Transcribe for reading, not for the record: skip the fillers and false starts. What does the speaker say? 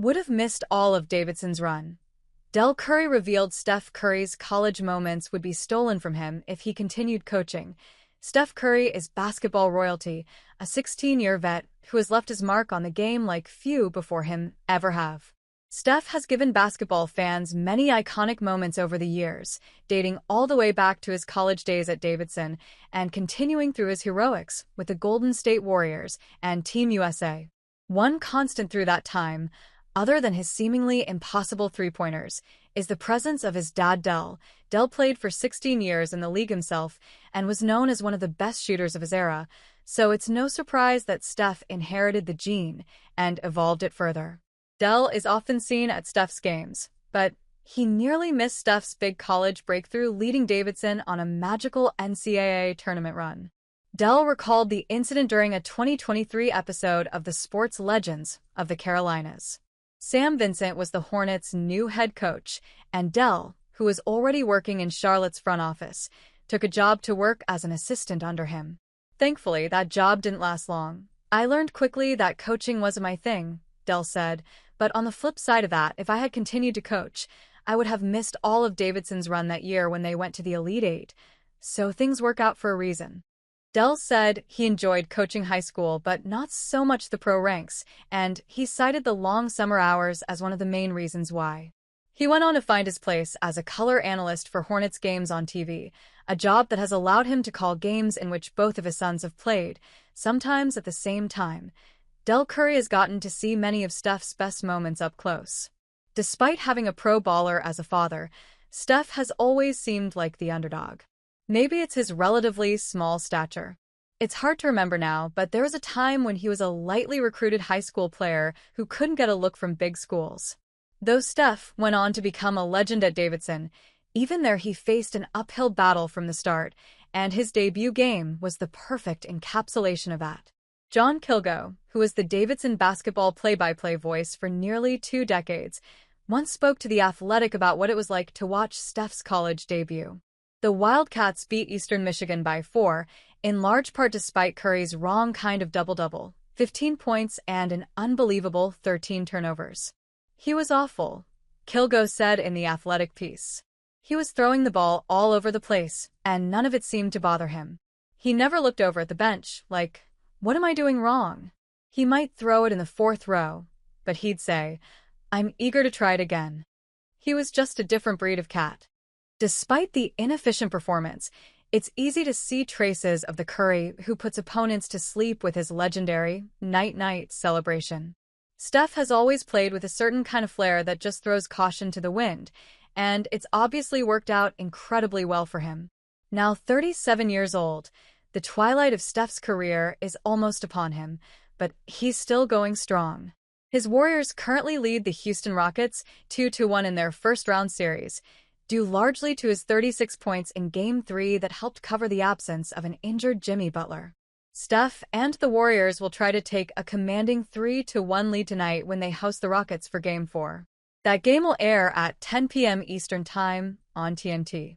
would have missed all of Davidson's run. Dell Curry revealed Steph Curry's college moments would be stolen from him if he continued coaching. Steph Curry is basketball royalty, a 16-year vet who has left his mark on the game like few before him ever have. Steph has given basketball fans many iconic moments over the years, dating all the way back to his college days at Davidson and continuing through his heroics with the Golden State Warriors and Team USA. One constant through that time, other than his seemingly impossible three-pointers, is the presence of his dad Dell. Dell played for 16 years in the league himself and was known as one of the best shooters of his era, so it's no surprise that Steph inherited the gene and evolved it further. Dell is often seen at Steph's games, but he nearly missed Steph's big college breakthrough, leading Davidson on a magical NCAA tournament run. Dell recalled the incident during a 2023 episode of the Sports Legends of the Carolinas. Sam Vincent was the Hornets' new head coach, and Dell, who was already working in Charlotte's front office, took a job to work as an assistant under him. Thankfully, that job didn't last long. "I learned quickly that coaching wasn't my thing," Dell said, "but on the flip side of that, if I had continued to coach, I would have missed all of Davidson's run that year when they went to the Elite Eight. So things work out for a reason." Dell said he enjoyed coaching high school, but not so much the pro ranks, and he cited the long summer hours as one of the main reasons why. He went on to find his place as a color analyst for Hornets games on TV, a job that has allowed him to call games in which both of his sons have played, sometimes at the same time. Dell Curry has gotten to see many of Steph's best moments up close. Despite having a pro baller as a father, Steph has always seemed like the underdog. Maybe it's his relatively small stature. It's hard to remember now, but there was a time when he was a lightly recruited high school player who couldn't get a look from big schools. Though Steph went on to become a legend at Davidson, even there he faced an uphill battle from the start, and his debut game was the perfect encapsulation of that. John Kilgo, who was the Davidson basketball play-by-play voice for nearly 2 decades, once spoke to The Athletic about what it was like to watch Steph's college debut. The Wildcats beat Eastern Michigan by 4, in large part despite Curry's wrong kind of double-double, 15 points and an unbelievable 13 turnovers. "He was awful," Kilgo said in the Athletic piece. "He was throwing the ball all over the place, and none of it seemed to bother him. He never looked over at the bench, like, 'What am I doing wrong?' He might throw it in the 4th row, but he'd say, 'I'm eager to try it again.' He was just a different breed of cat." Despite the inefficient performance, it's easy to see traces of the Curry who puts opponents to sleep with his legendary night-night celebration. Steph has always played with a certain kind of flair that just throws caution to the wind, and it's obviously worked out incredibly well for him. Now 37 years old, the twilight of Steph's career is almost upon him, but he's still going strong. His Warriors currently lead the Houston Rockets 2-1 in their first-round series, due largely to his 36 points in Game 3 that helped cover the absence of an injured Jimmy Butler. Steph and the Warriors will try to take a commanding 3-1 lead tonight when they host the Rockets for Game 4. That game will air at 10 p.m. Eastern Time on TNT.